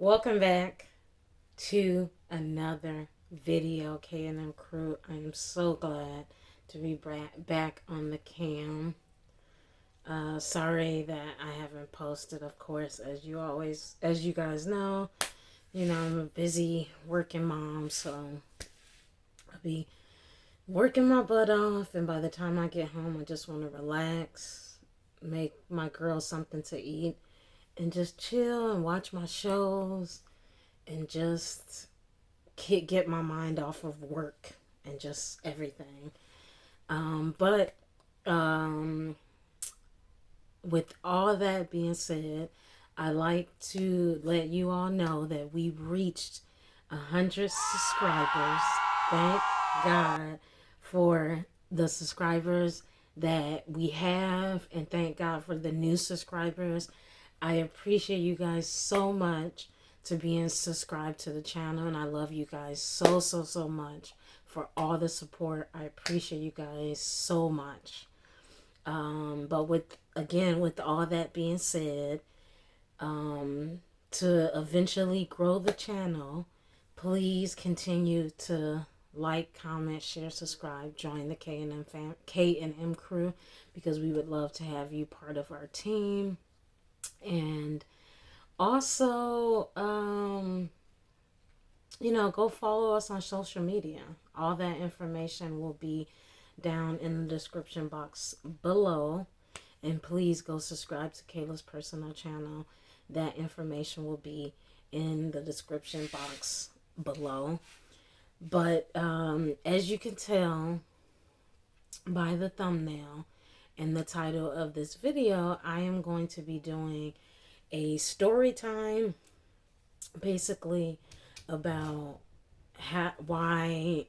Welcome back to another video, K&M crew. I am so glad to be back on the cam. Sorry that I haven't posted, of course, as you guys know. I'm a busy working mom, so I'll be working my butt off, and by the time I get home, I just want to relax, make my girls something to eat, and just chill and watch my shows and just get my mind off of work and just everything. But with all that being said, I like to let you all know that we reached 100 subscribers. Thank God for the subscribers that we have, and thank God for the new subscribers. I appreciate you guys so much to being subscribed to the channel, and I love you guys so much for all the support. I appreciate you guys so much. But with all that being said, to eventually grow the channel, please continue to like, comment, share, subscribe, join the K&M crew, because we would love to have you part of our team. And also, go follow us on social media. All that information will be down in the description box below. And please go subscribe to Kayla's personal channel. That information will be in the description box below. But as you can tell by the thumbnail and the title of this video, I am going to be doing a story time, basically about why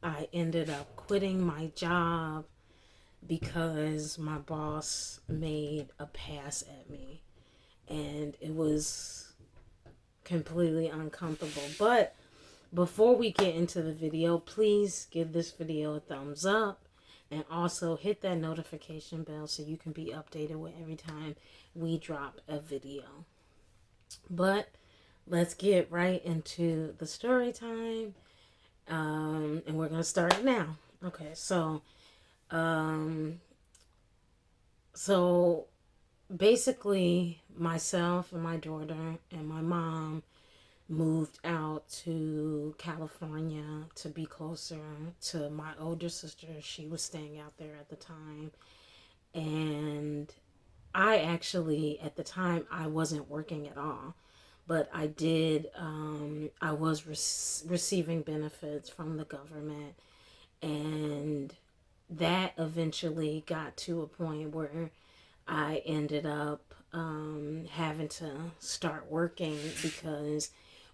I ended up quitting my job because my boss made a pass at me, and it was completely uncomfortable. But before we get into the video, please give this video a thumbs up, and also hit that notification bell so you can be updated with every time we drop a video. But let's get right into the story time. And we're gonna start it now. Okay, so basically, myself and my daughter and my mom moved out to California to be closer to my older sister. She was staying out there at the time. And I actually, at the time, I wasn't working at all. But I did, I was receiving benefits from the government. And that eventually got to a point where I ended up having to start working because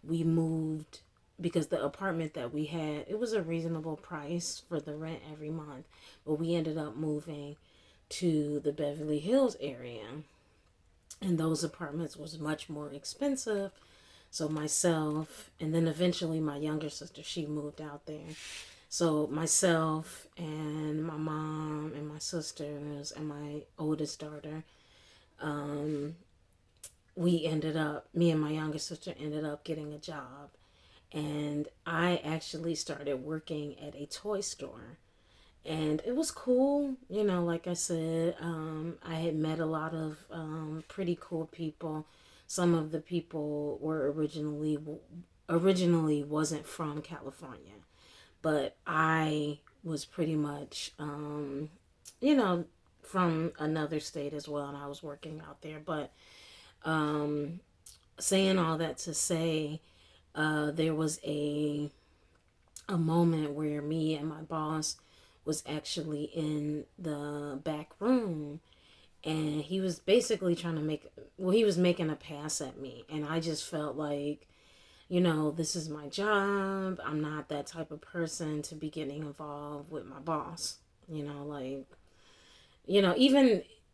we moved, because the apartment that we had, it was a reasonable price for the rent every month, but we ended up moving to the Beverly Hills area, and those apartments was much more expensive. So myself, and then eventually my younger sister, she moved out there. So myself and my mom and my sisters and my oldest daughter, me and my younger sister ended up getting a job. And I actually started working at a toy store. And it was cool. Like I said, I had met a lot of pretty cool people. Some of the people were originally wasn't from California. But I was pretty much, from another state as well, and I was working out there. But saying all that to say, there was a moment where me and my boss was actually in the back room, and he was basically he was making a pass at me, and I just felt like, this is my job. I'm not that type of person to be getting involved with my boss.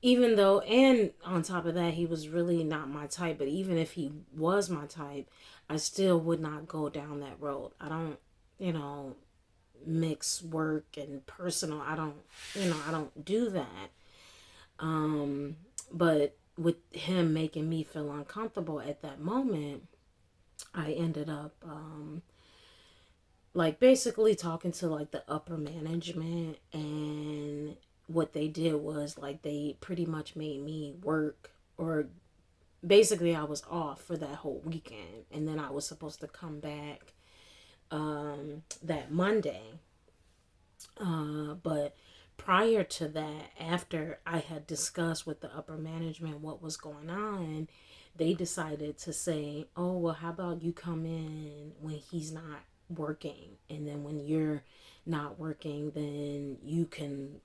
Even though, and on top of that, he was really not my type. But even if he was my type, I still would not go down that road. I don't, mix work and personal. I don't do that. But with him making me feel uncomfortable at that moment, I ended up like basically talking to like the upper management, and what they did was like they pretty much made me work, or basically I was off for that whole weekend, and then I was supposed to come back that Monday. But prior to that, after I had discussed with the upper management what was going on, they decided to say, oh, well, how about you come in when he's not working? And then when you're not working, then you can,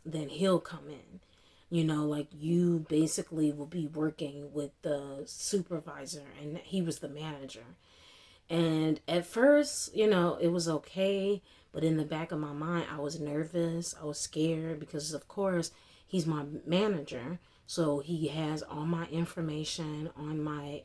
then he'll come in. You know, like you basically will be working with the supervisor, and he was the manager. And at first, you know, it was okay. But in the back of my mind, I was nervous. I was scared because, of course, he's my manager. So he has all my information on my,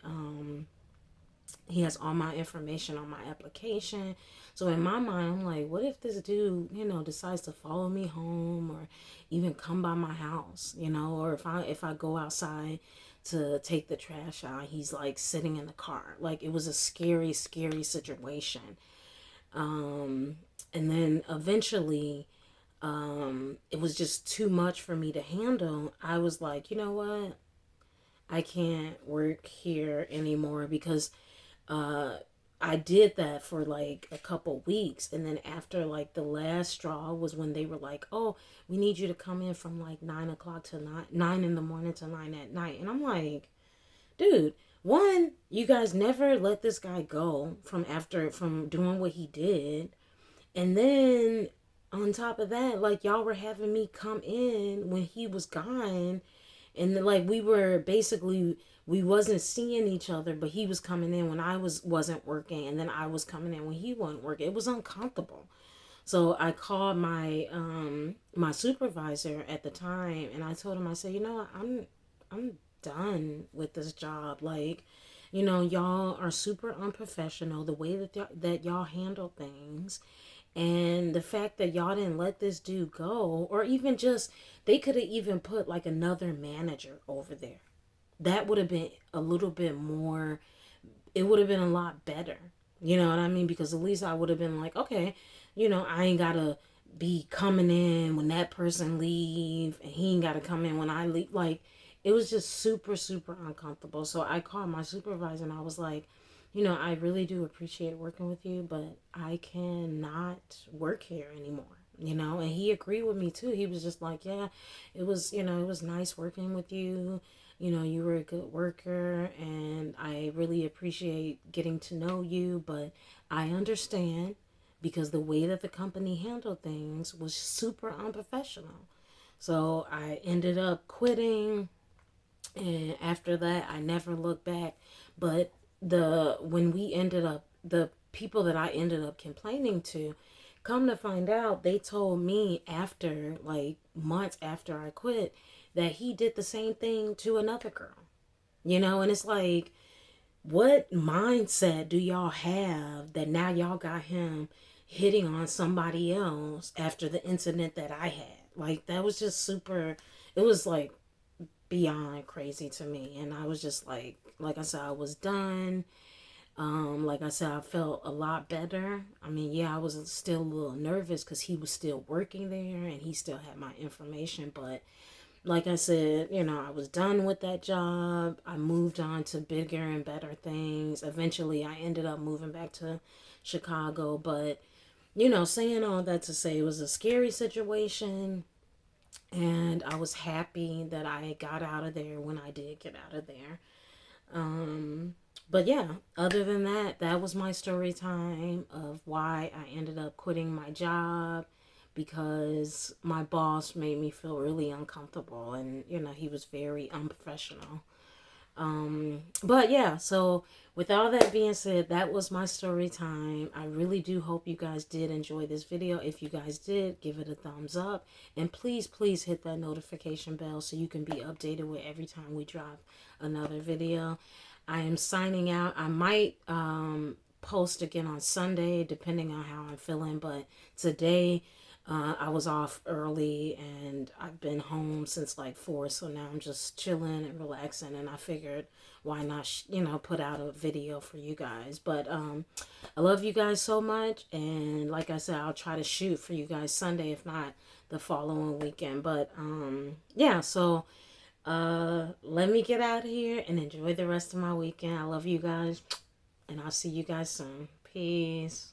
he has all my information on my application. So in my mind, I'm like, what if this dude, you know, decides to follow me home, or even come by my house, you know, or if I go outside to take the trash out, he's like sitting in the car. Like it was a scary, scary situation. Um, and then eventually, it was just too much for me to handle. I was like, you know what? I can't work here anymore because uh I did that for like a couple weeks, and then after like the last straw was when they were like, oh, we need you to come in from like 9 o'clock to 9 in the morning to 9 at night. And I'm like, dude, one, you guys never let this guy go from doing what he did. And then on top of that, like y'all were having me come in when he was gone, and then, like we were basically, we wasn't seeing each other, but he was coming in when I wasn't working, and then I was coming in when he wasn't working. It was uncomfortable. So I called my supervisor at the time, and I told him, I said, you know what, I'm done with this job. Like, you know, y'all are super unprofessional, the way that y'all handle things. And the fact that y'all didn't let this dude go, or even just, they could have even put like another manager over there. That would have been a little bit more, it would have been a lot better. You know what I mean? Because at least I would have been like, okay, you know, I ain't gotta be coming in when that person leave, and he ain't gotta come in when I leave. Like, it was just super, super uncomfortable. So I called my supervisor and I was like, you know, I really do appreciate working with you, but I cannot work here anymore. You know, and he agreed with me too. He was just like, yeah, it was, you know, it was nice working with you. You know, you were a good worker, and I really appreciate getting to know you, but I understand because the way that the company handled things was super unprofessional. So I ended up quitting, and after that I never looked back. But the people that I ended up complaining to, come to find out, they told me after, like months after I quit, that he did the same thing to another girl. You know, and it's like, what mindset do y'all have that now y'all got him hitting on somebody else after the incident that I had? Like, that was just super, it was like beyond crazy to me. And I was just like I said, I was done. Like I said, I felt a lot better. I mean, yeah, I was still a little nervous because he was still working there and he still had my information. But like I said, you know, I was done with that job. I moved on to bigger and better things. Eventually, I ended up moving back to Chicago. But, you know, saying all that to say, it was a scary situation. And I was happy that I got out of there when I did get out of there. But yeah, other than that, that was my story time of why I ended up quitting my job, because my boss made me feel really uncomfortable, and you know, he was very unprofessional. But yeah, so with all that being said, that was my story time. I really do hope you guys did enjoy this video. If you guys did, give it a thumbs up, and please, please hit that notification bell so you can be updated with every time we drop another video. I am signing out. I might post again on Sunday depending on how I'm feeling, but today I was off early and I've been home since like 4, so now I'm just chilling and relaxing. And I figured, why not, put out a video for you guys. But I love you guys so much, and like I said, I'll try to shoot for you guys Sunday, if not the following weekend. But yeah, so let me get out of here and enjoy the rest of my weekend. I love you guys, and I'll see you guys soon. Peace.